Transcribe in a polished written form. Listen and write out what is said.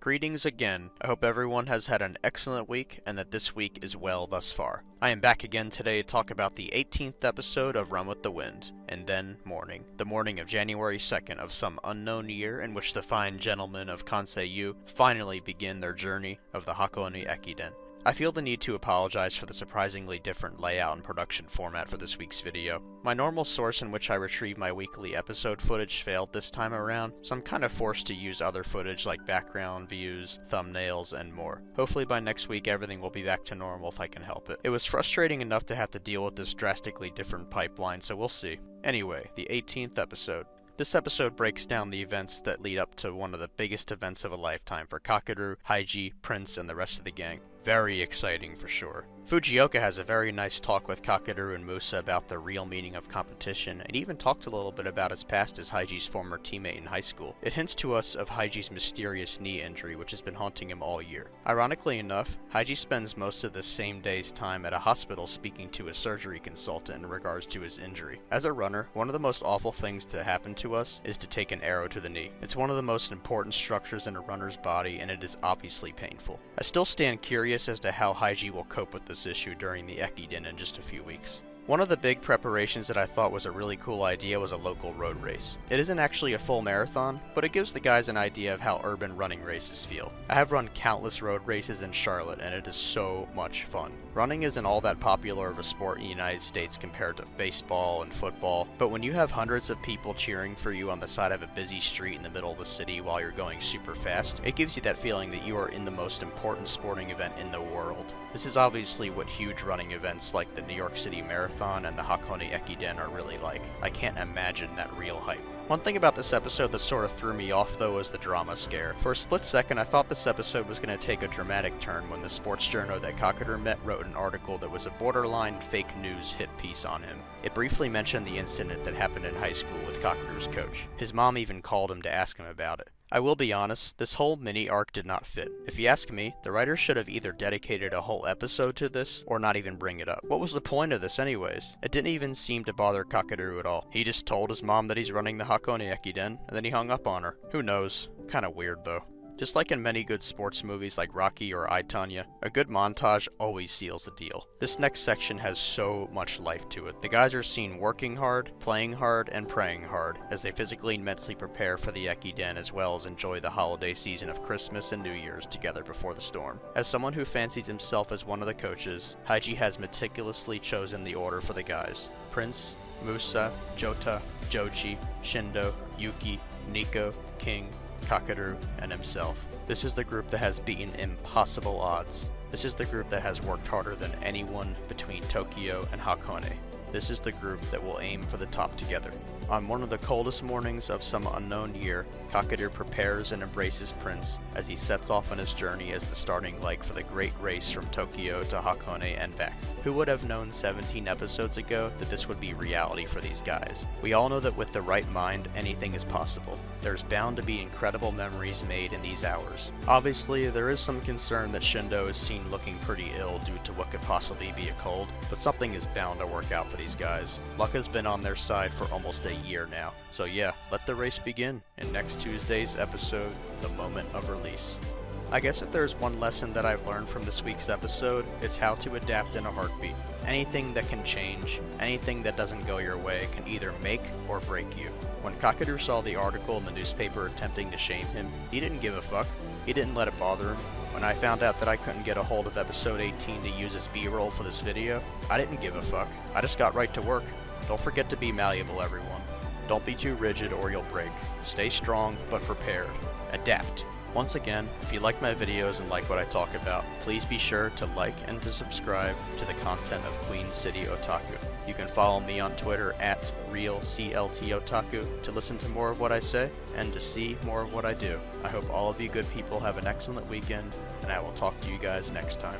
Greetings again. I hope everyone has had an excellent week and that this week is well thus far. I am back again today to talk about the 18th episode of Run with the Wind, and then morning. The morning of January 2nd of some unknown year in which the fine gentlemen of Kaze finally begin their journey of the Hakone Ekiden. I feel the need to apologize for the surprisingly different layout and production format for this week's video. My normal source in which I retrieve my weekly episode footage failed this time around, so I'm kind of forced to use other footage like background views, thumbnails, and more. Hopefully by next week everything will be back to normal if I can help it. It was frustrating enough to have to deal with this drastically different pipeline, so we'll see. Anyway, the 18th episode. This episode breaks down the events that lead up to one of the biggest events of a lifetime for Kakeru, Haiji, Prince, and the rest of the gang. Very exciting for sure. Fujioka has a very nice talk with Kakeru and Musa about the real meaning of competition, and even talked a little bit about his past as Haiji's former teammate in high school. It hints to us of Haiji's mysterious knee injury, which has been haunting him all year. Ironically enough, Haiji spends most of the same day's time at a hospital speaking to a surgery consultant in regards to his injury. As a runner, one of the most awful things to happen to us is to take an arrow to the knee. It's one of the most important structures in a runner's body, and it is obviously painful. I still stand curious as to how Haiji will cope with this issue during the Ekiden in just a few weeks. One of the big preparations that I thought was a really cool idea was a local road race. It isn't actually a full marathon, but it gives the guys an idea of how urban running races feel. I have run countless road races in Charlotte, and it is so much fun. Running isn't all that popular of a sport in the United States compared to baseball and football, but when you have hundreds of people cheering for you on the side of a busy street in the middle of the city while you're going super fast, it gives you that feeling that you are in the most important sporting event in the world. This is obviously what huge running events like the New York City Marathon and the Hakone Ekiden are really like. I can't imagine that real hype. One thing about this episode that sort of threw me off though was the drama scare. For a split second I thought this episode was going to take a dramatic turn when the sports journal that Kakeru met wrote an article that was a borderline fake news hit piece on him. It briefly mentioned the incident that happened in high school with Kakeru's coach. His mom even called him to ask him about it. I will be honest, this whole mini arc did not fit. If you ask me, the writers should have either dedicated a whole episode to this, or not even bring it up. What was the point of this anyways? It didn't even seem to bother Kakeru at all. He just told his mom that he's running the Hakone Ekiden, and then he hung up on her. Who knows? Kinda weird though. Just like in many good sports movies like Rocky or I, Tonya, a good montage always seals the deal. This next section has so much life to it. The guys are seen working hard, playing hard, and praying hard as they physically and mentally prepare for the Ekiden as well as enjoy the holiday season of Christmas and New Year's together before the storm. As someone who fancies himself as one of the coaches, Haiji has meticulously chosen the order for the guys. Prince, Musa, Jota, Joji, Shindo, Yuki, Nico, King, Kakeru, and himself. This is the group that has beaten impossible odds. This is the group that has worked harder than anyone between Tokyo and Hakone. This is the group that will aim for the top together. On one of the coldest mornings of some unknown year, Kakeru prepares and embraces Prince as he sets off on his journey as the starting leg for the great race from Tokyo to Hakone and back. Who would have known 17 episodes ago that this would be reality for these guys? We all know that with the right mind, anything is possible. There's bound to be incredible memories made in these hours. Obviously, there is some concern that Shindo is seen looking pretty ill due to what could possibly be a cold, but something is bound to work out for these guys. Luck has been on their side for almost a year now. So yeah, let the race begin in next Tuesday's episode, The Moment of Release. I guess if there's one lesson that I've learned from this week's episode, it's how to adapt in a heartbeat. Anything that can change, anything that doesn't go your way can either make or break you. When Kakeru saw the article in the newspaper attempting to shame him, he didn't give a fuck. He didn't let it bother him. When I found out that I couldn't get a hold of episode 18 to use as B-roll for this video, I didn't give a fuck. I just got right to work. Don't forget to be malleable, everyone. Don't be too rigid or you'll break. Stay strong but prepared. Adapt. Once again, if you like my videos and like what I talk about, please be sure to like and to subscribe to the content of Queen City Otaku. You can follow me on Twitter at RealCLTOtaku to listen to more of what I say and to see more of what I do. I hope all of you good people have an excellent weekend, and I will talk to you guys next time.